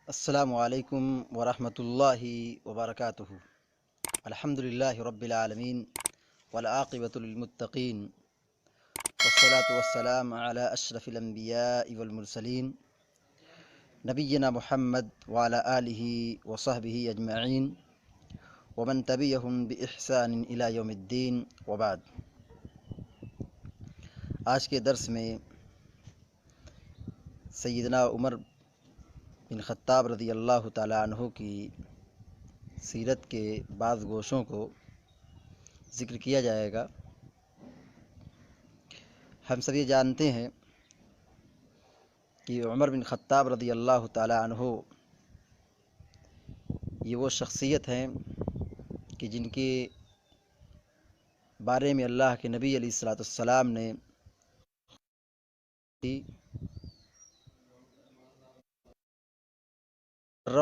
السلام علیکم ورحمۃ اللہ وبرکاتہ۔ الحمد للہ رب العالمین والعاقبۃ للمتقین والصلاة والسلام علی اشرف الانبیاء والمرسلین نبینا محمد وعلی آلہ وصحبہ اجمعین ومن تبعہم بإحسان الی یوم الدین وبعد۔ آج کے درس میں سیدنا عمر بن خطاب رضی اللہ تعالیٰ عنہ کی سیرت کے بعض گوشوں کو ذکر کیا جائے گا۔ ہم سب یہ جانتے ہیں کہ عمر بن خطاب رضی اللہ تعالیٰ عنہ یہ وہ شخصیت ہیں کہ جن کے بارے میں اللہ کے نبی علیہ الصلوۃ والسلام نے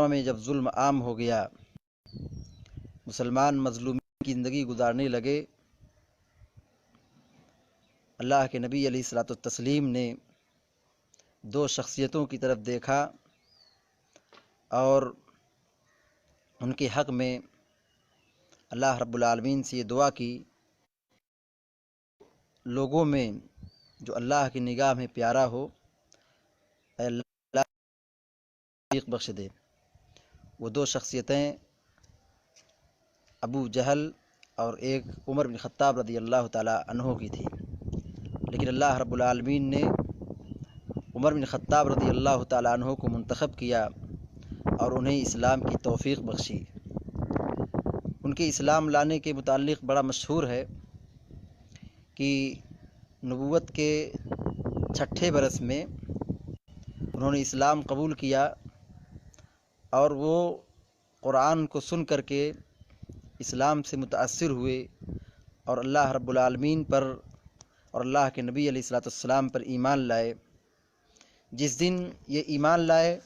میں جب ظلم عام ہو گیا، مسلمان مظلومین کی زندگی گزارنے لگے، اللہ کے نبی علیہ الصلوۃ والتسلیم نے دو شخصیتوں کی طرف دیکھا اور ان کے حق میں اللہ رب العالمین سے یہ دعا کی، لوگوں میں جو اللہ کی نگاہ میں پیارا ہو اے اللہ توفیق بخش دے۔ وہ دو شخصیتیں ابو جہل اور ایک عمر بن خطاب رضی اللہ تعالیٰ عنہ کی تھی، لیکن اللہ رب العالمین نے عمر بن خطاب رضی اللہ تعالیٰ عنہ کو منتخب کیا اور انہیں اسلام کی توفیق بخشی۔ ان کے اسلام لانے کے متعلق بڑا مشہور ہے کہ نبوت کے 6 برس میں انہوں نے اسلام قبول کیا اور وہ قرآن کو سن کر کے اسلام سے متاثر ہوئے اور اللہ رب العالمین پر اور اللہ کے نبی علیہ الصلوۃ والسلام پر ایمان لائے۔ جس دن یہ ایمان لائے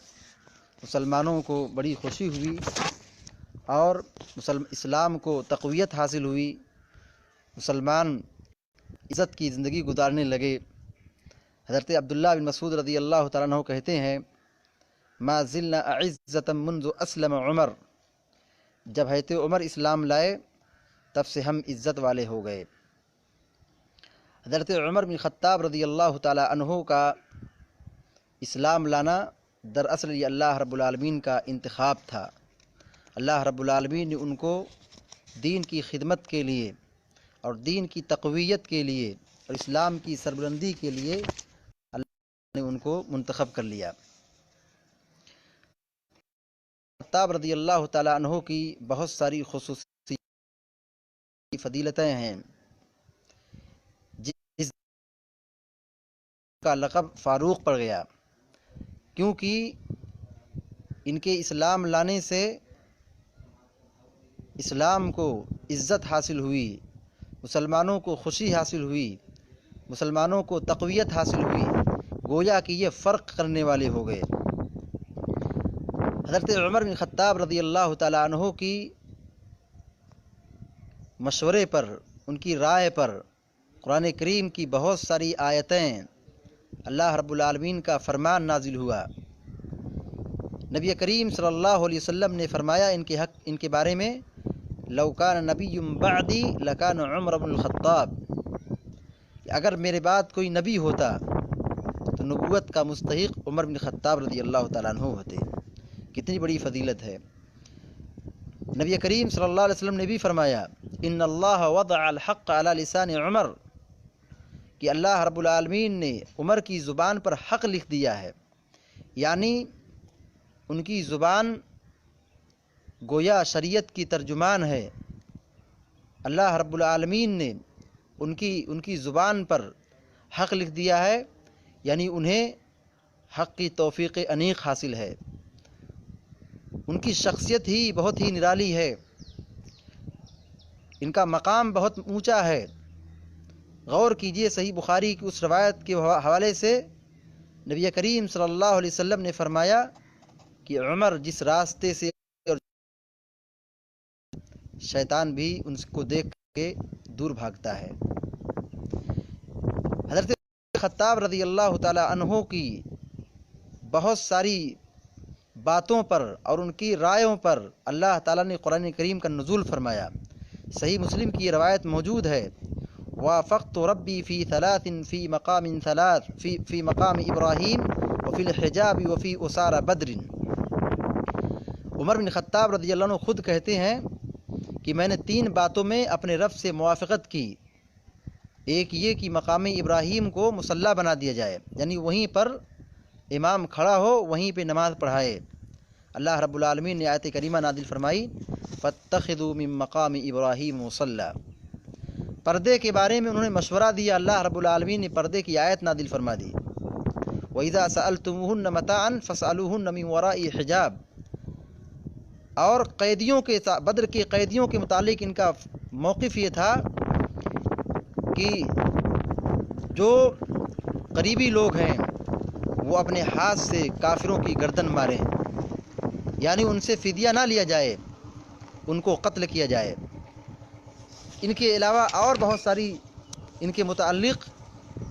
مسلمانوں کو بڑی خوشی ہوئی اور اسلام کو تقویت حاصل ہوئی، مسلمان عزت کی زندگی گزارنے لگے۔ حضرت عبداللہ بن مسعود رضی اللہ تعالیٰ عنہ کہتے ہیں ما زلنا اعزة منذ اسلم عمر، جب حضرت عمر اسلام لائے تب سے ہم عزت والے ہو گئے۔ حضرت عمر بن خطاب رضی اللہ تعالیٰ عنہ کا اسلام لانا دراصل یہ اللہ رب العالمین کا انتخاب تھا۔ اللہ رب العالمین نے ان کو دین کی خدمت کے لیے اور دین کی تقویت کے لیے اور اسلام کی سربلندی کے لیے اللہ نے ان کو منتخب کر لیا۔ خطاب رضی اللہ تعالیٰ عنہ کی بہت ساری خصوصی فضیلتیں ہیں، جس کا لقب فاروق پڑ گیا کیونکہ ان کے اسلام لانے سے اسلام کو عزت حاصل ہوئی، مسلمانوں کو خوشی حاصل ہوئی، مسلمانوں کو تقویت حاصل ہوئی، گویا کہ یہ فرق کرنے والے ہو گئے۔ حضرت عمر بن خطاب رضی اللہ تعالیٰ عنہ کی مشورے پر، ان کی رائے پر قرآن کریم کی بہت ساری آیتیں، اللہ رب العالمین کا فرمان نازل ہوا۔ نبی کریم صلی اللہ علیہ وسلم نے فرمایا ان کے بارے میں لو کان نبی بعدی لکان عمر بن الخطاب، کہ اگر میرے بعد کوئی نبی ہوتا تو نبوت کا مستحق عمر بن خطاب رضی اللہ تعالیٰ عنہ ہوتے۔ کتنی بڑی فضیلت ہے۔ نبی کریم صلی اللہ علیہ وسلم نے بھی فرمایا ان اللہ وضع الحق علی لسان عمر، کہ اللہ رب العالمین نے عمر کی زبان پر حق لکھ دیا ہے، یعنی ان کی زبان گویا شریعت کی ترجمان ہے۔ اللہ رب العالمین نے ان کی زبان پر حق لکھ دیا ہے، یعنی انہیں حق کی توفیق انیق حاصل ہے۔ ان کی شخصیت ہی بہت ہی نرالی ہے، ان کا مقام بہت اونچا ہے۔ غور کیجئے صحیح بخاری کی اس روایت کے حوالے سے نبی کریم صلی اللہ علیہ وسلم نے فرمایا کہ عمر جس راستے سے شیطان بھی ان کو دیکھ کے دور بھاگتا ہے۔ حضرت خطاب رضی اللہ تعالی عنہ کی بہت ساری باتوں پر اور ان کی رائےوں پر اللہ تعالیٰ نے قرآن کریم کا نزول فرمایا۔ صحیح مسلم کی یہ روایت موجود ہے، وافقت ربی فی ثلاث فی مقام ثلاث فی مقام ابراہیم وفی الحجاب وفی اسار بدر۔ عمر بن خطاب رضی اللہ عنہ خود کہتے ہیں کہ میں نے 3 باتوں میں اپنے رب سے موافقت کی۔ ایک یہ کہ مقام ابراہیم کو مصلی بنا دیا جائے، یعنی وہیں پر امام کھڑا ہو، وہیں پہ نماز پڑھائے۔ اللہ رب العالمین نے آیت کریمہ نازل فرمائی فاتخذوا من مقام ابراہیم مصلی۔ پردے کے بارے میں انہوں نے مشورہ دیا، اللہ رب العالمین نے پردے کی آیت نازل فرما دی، وَإِذَا سَأَلْتُمُوهُنَّ مَتَاعًا فَاسْأَلُوهُنَّ مِنْ وَرَاءِ حِجَاب۔ اور قیدیوں کے بدر کے قیدیوں کے متعلق ان کا موقف یہ تھا کہ جو قریبی لوگ ہیں وہ اپنے ہاتھ سے کافروں کی گردن ماریں، یعنی ان سے فدیہ نہ لیا جائے، ان کو قتل کیا جائے۔ ان کے علاوہ اور بہت ساری ان کے متعلق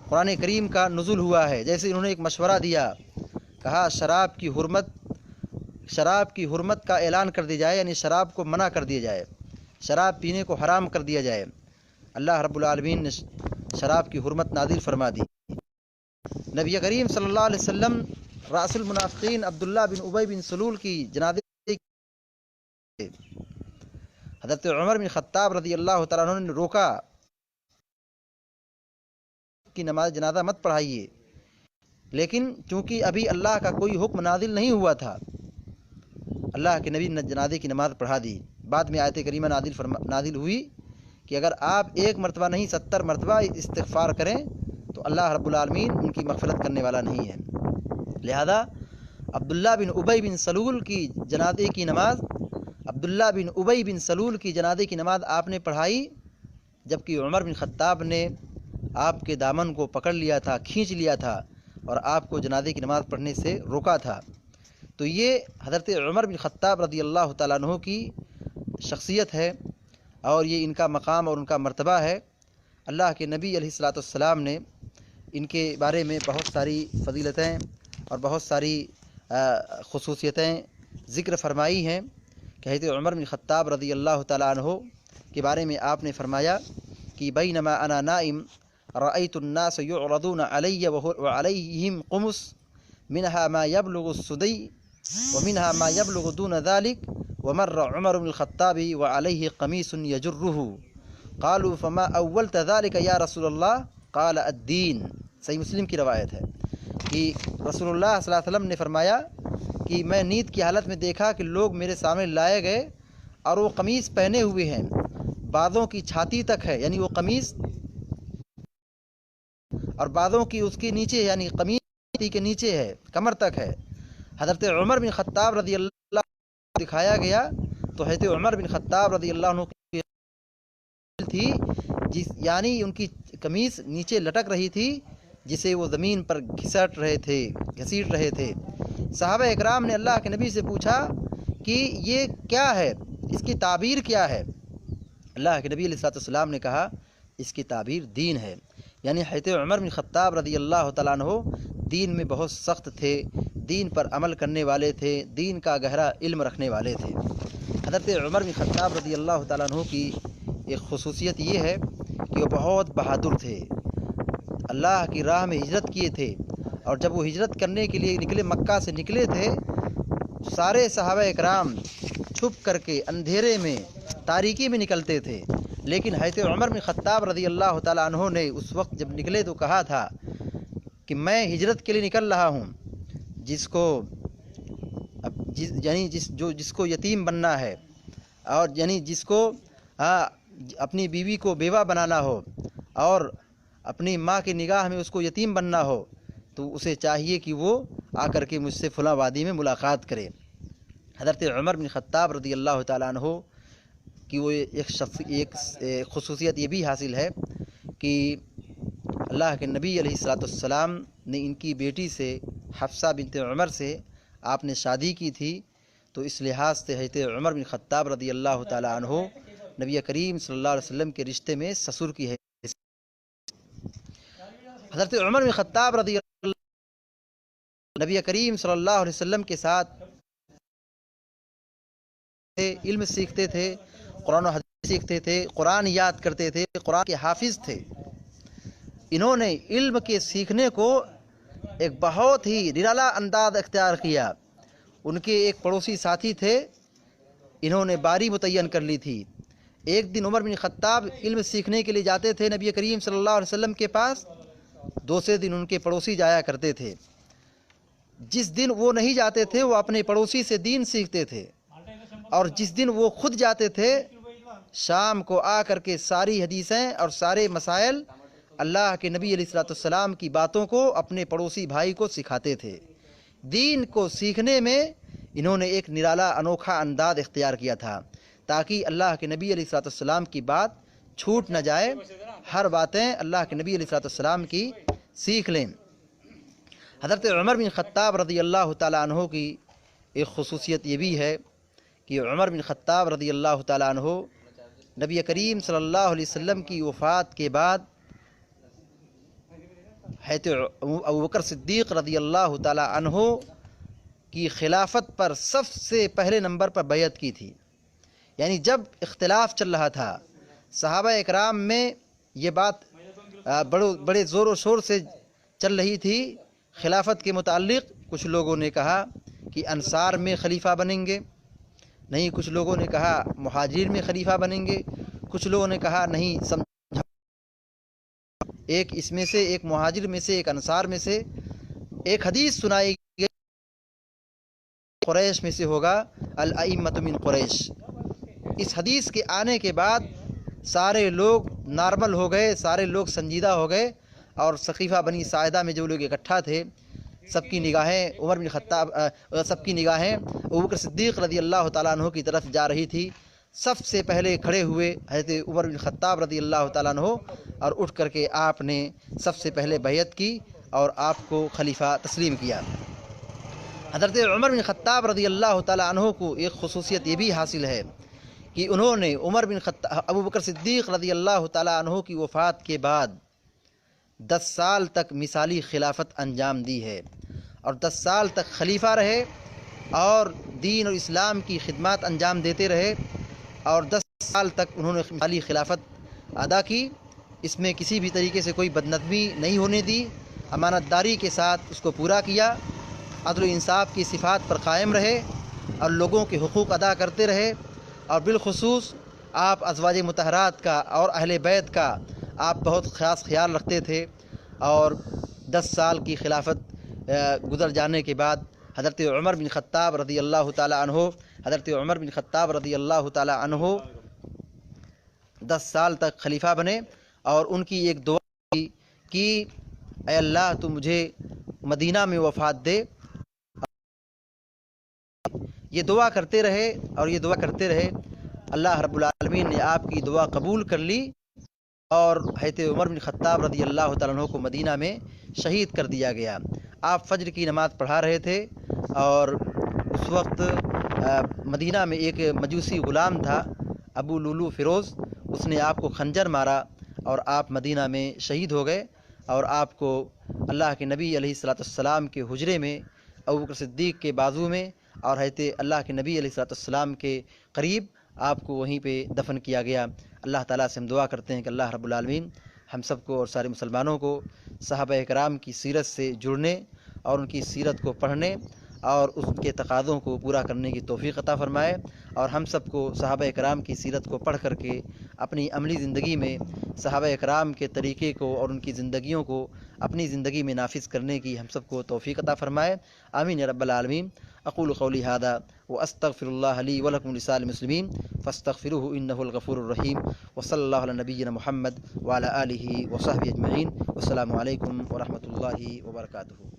قرآن کریم کا نزول ہوا ہے، جیسے انہوں نے ایک مشورہ دیا، کہا شراب کی حرمت کا اعلان کر دیا جائے، یعنی شراب کو منع کر دیا جائے، شراب پینے کو حرام کر دیا جائے۔ اللہ رب العالمین نے شراب کی حرمت نازل فرما دی۔ نبی کریم صلی اللہ علیہ وسلم رأس المنافقین عبداللہ بن ابی بن سلول کی جنازے حضرت عمر بن خطاب رضی اللہ تعالیٰ عنہ نے روکا کہ نماز جنازہ مت پڑھائیے، لیکن چونکہ ابھی اللہ کا کوئی حکم نازل نہیں ہوا تھا، اللہ کے نبی نے جنازے کی نماز پڑھا دی۔ بعد میں آیت کریمہ نازل ہوئی کہ اگر آپ 1 مرتبہ نہیں 70 مرتبہ استغفار کریں تو اللہ رب العالمین ان کی مغفرت کرنے والا نہیں ہے۔ لہذا عبداللہ بن ابی بن سلول کی جنازے کی نماز آپ نے پڑھائی، جبکہ عمر بن خطاب نے آپ کے دامن کو پکڑ لیا تھا، کھینچ لیا تھا اور آپ کو جنازے کی نماز پڑھنے سے روکا تھا۔ تو یہ حضرت عمر بن خطاب رضی اللہ تعالیٰ عنہ کی شخصیت ہے، اور یہ ان کا مقام اور ان کا مرتبہ ہے۔ اللہ کے نبی علیہ الصلوۃ والسلام نے ان کے بارے میں بہت ساری فضیلتیں اور بہت ساری خصوصیتیں ذکر فرمائی ہیں کہ حضرت عمر بن خطاب رضی اللہ تعالیٰ عنہ کے بارے میں آپ نے فرمایا کہ بینما انا نائم رأیت الناس یعرضون علی وعلیہم قمص منها ما يبلغ السدی ومنها ما يبلغ دون ذلك ومر عمر بن الخطاب وعليه قميص يجره قالوا فما اولت ذلك یا رسول اللہ قال الدین۔ صحیح مسلم کی روایت ہے کہ رسول اللہ صلی اللہ علیہ وسلم نے فرمایا کہ میں نیند کی حالت میں دیکھا کہ لوگ میرے سامنے لائے گئے اور وہ قمیص پہنے ہوئے ہیں، بعضوں کی چھاتی تک ہے، یعنی وہ قمیص، اور بعضوں کی اس کے نیچے، یعنی قمیص کے نیچے ہے، کمر تک ہے۔ حضرت عمر بن خطاب رضی اللہ عنہ دکھایا گیا تو حضرت عمر بن خطاب رضی اللہ عنہ کی تھی یعنی ان کی قمیص نیچے لٹک رہی تھی، جسے وہ زمین پر گھسیٹ رہے تھے۔ صحابہ اکرام نے اللہ کے نبی سے پوچھا کہ یہ کیا ہے، اس کی تعبیر کیا ہے؟ اللہ کے نبی علیہ الصلوۃ والسلام نے کہا اس کی تعبیر دین ہے، یعنی حضرت عمر بن خطاب رضی اللہ تعالیٰ عنہ دین میں بہت سخت تھے، دین پر عمل کرنے والے تھے، دین کا گہرا علم رکھنے والے تھے۔ حضرت عمر بن خطاب رضی اللہ تعالیٰ عنہ کی ایک خصوصیت یہ ہے کہ وہ بہت بہادر تھے، اللہ کی راہ میں ہجرت کیے تھے، اور جب وہ ہجرت کرنے کے لیے نکلے، مکہ سے نکلے تھے، سارے صحابہ اکرام چھپ کر کے اندھیرے میں، تاریکی میں نکلتے تھے، لیکن حضرت عمر بن خطاب رضی اللہ تعالیٰ عنہ نے اس وقت جب نکلے تو کہا تھا کہ میں ہجرت کے لیے نکل رہا ہوں، جس کو یتیم بننا ہے، اور یعنی جس کو اپنی بیوی کو بیوہ بنانا ہو اور اپنی ماں کی نگاہ میں اس کو یتیم بننا ہو، تو اسے چاہیے کہ وہ آ کر کے مجھ سے فلاں وادی میں ملاقات کرے۔ حضرت عمر بن خطاب رضی اللہ تعالیٰ عنہ کی وہ ایک خصوصیت یہ بھی حاصل ہے کہ اللہ کے نبی علیہ الصلوۃ والسلام نے ان کی بیٹی سے، حفصہ بنت عمر سے آپ نے شادی کی تھی، تو اس لحاظ سے حضرت عمر بن خطاب رضی اللہ تعالیٰ عنہ نبی کریم صلی اللہ علیہ وسلم کے رشتے میں سسر کی ہے۔ حضرت عمر بن خطاب رضی اللہ نبی کریم صلی اللہ علیہ وسلم کے ساتھ تھے، علم سیکھتے تھے، قرآن و حدیث سیکھتے تھے، قرآن یاد کرتے تھے، قرآن کے حافظ تھے۔ انہوں نے علم کے سیکھنے کو ایک بہت ہی نرالا انداز اختیار کیا۔ ان کے ایک پڑوسی ساتھی تھے، انہوں نے باری متعین کر لی تھی۔ ایک دن عمر بن خطاب علم سیکھنے کے لیے جاتے تھے نبی کریم صلی اللہ علیہ وسلم کے پاس، دوسرے دن ان کے پڑوسی جایا کرتے تھے۔ جس دن وہ نہیں جاتے تھے وہ اپنے پڑوسی سے دین سیکھتے تھے، اور جس دن وہ خود جاتے تھے شام کو آ کر کے ساری حدیثیں اور سارے مسائل اللہ کے نبی علیہ الصلوۃ والسلام کی باتوں کو اپنے پڑوسی بھائی کو سکھاتے تھے۔ دین کو سیکھنے میں انہوں نے ایک نرالا انوکھا انداز اختیار کیا تھا تاکہ اللہ کے نبی علیہ الصلوۃ والسلام کی بات چھوٹ نہ جائے، ہر باتیں اللہ کے نبی علیہ الصلوۃ والسلام کی سیکھ لیں۔ حضرت عمر بن خطاب رضی اللہ تعالیٰ عنہ کی ایک خصوصیت یہ بھی ہے کہ عمر بن خطاب رضی اللہ تعالیٰ عنہ نبی کریم صلی اللہ علیہ وسلم کی وفات کے بعد حضرت ابوبکر صدیق رضی اللہ تعالیٰ عنہ کی خلافت پر سب سے پہلے نمبر پر بیعت کی تھی۔ یعنی جب اختلاف چل رہا تھا صحابہ اکرام میں، یہ بات بڑے زور و شور سے چل رہی تھی خلافت کے متعلق۔ کچھ لوگوں نے کہا کہ انصار میں خلیفہ بنیں گے، نہیں کچھ لوگوں نے کہا مہاجرین میں خلیفہ بنیں گے، کچھ لوگوں نے کہا نہیں ایک اس میں سے، ایک مہاجر میں سے، ایک انصار میں سے۔ ایک حدیث سنائی گئی قریش میں سے ہوگا، الائمۃ من قریش۔ اس حدیث کے آنے کے بعد سارے لوگ نارمل ہو گئے، سارے لوگ سنجیدہ ہو گئے، اور سقیفہ بنی ساعدہ میں جو لوگ اکٹھا تھے سب کی نگاہیں عمر بن خطاب سب کی نگاہیں ابوبکر صدیق رضی اللہ تعالیٰ عنہ کی طرف جا رہی تھی۔ سب سے پہلے کھڑے ہوئے حضرت عمر بن خطاب رضی اللہ تعالیٰ عنہ، اور اٹھ کر کے آپ نے سب سے پہلے بیعت کی اور آپ کو خلیفہ تسلیم کیا۔ حضرت عمر بن خطاب رضی اللہ تعالیٰ عنہ کو ایک خصوصیت یہ بھی حاصل ہے کہ انہوں نے ابوبکر صدیق رضی اللہ تعالیٰ عنہ کی وفات کے بعد 10 سال تک مثالی خلافت انجام دی ہے، اور 10 سال تک خلیفہ رہے اور دین اور اسلام کی خدمات انجام دیتے رہے، اور 10 سال تک انہوں نے مثالی خلافت ادا کی۔ اس میں کسی بھی طریقے سے کوئی بدنظمی نہیں ہونے دی، امانت داری کے ساتھ اس کو پورا کیا، عدل و انصاف کی صفات پر قائم رہے اور لوگوں کے حقوق ادا کرتے رہے، اور بالخصوص آپ ازواج مطہرات کا اور اہل بیت کا آپ بہت خاص خیال رکھتے تھے۔ اور 10 سال کی خلافت گزر جانے کے بعد حضرت عمر بن خطاب رضی اللہ تعالیٰ عنہ 10 سال تک خلیفہ بنے، اور ان کی ایک دعا تھی کہ اے اللہ تو مجھے مدینہ میں وفات دے۔ یہ دعا کرتے رہے اور یہ دعا کرتے رہے، اللہ رب العالمین نے آپ کی دعا قبول کر لی، اور حضرت عمر بن خطاب رضی اللہ تعالیٰ عنہ کو مدینہ میں شہید کر دیا گیا۔ آپ فجر کی نماز پڑھا رہے تھے، اور اس وقت مدینہ میں ایک مجوسی غلام تھا ابو لولو فیروز، اس نے آپ کو خنجر مارا اور آپ مدینہ میں شہید ہو گئے، اور آپ کو اللہ کے نبی علیہ الصلوۃ والسلام کے حجرے میں ابوبکر صدیق کے بازو میں اور حضرت اللہ کے نبی علیہ الصلوۃ والسلام کے قریب آپ کو وہیں پہ دفن کیا گیا۔ اللہ تعالیٰ سے ہم دعا کرتے ہیں کہ اللہ رب العالمین ہم سب کو اور سارے مسلمانوں کو صحابہ کرام کی سیرت سے جڑنے اور ان کی سیرت کو پڑھنے اور اس کے تقاضوں کو پورا کرنے کی توفیق عطا فرمائے، اور ہم سب کو صحابہ کرام کی سیرت کو پڑھ کر کے اپنی عملی زندگی میں صحابہ کرام کے طریقے کو اور ان کی زندگیوں کو اپنی زندگی میں نافذ کرنے کی ہم سب کو توفیق عطا فرمائے۔ آمین یا رب العالمین۔ اقول قولی ھذا واستغفر اللہ لی ولکم ولسائر المسلمین فاستغفروہ انہ الغفور الرحیم، وصلی اللہ علی نبینا محمد وعلی آلہ وصحبہ اجمعین۔ والسلام علیکم ورحمۃ اللہ وبرکاتہ۔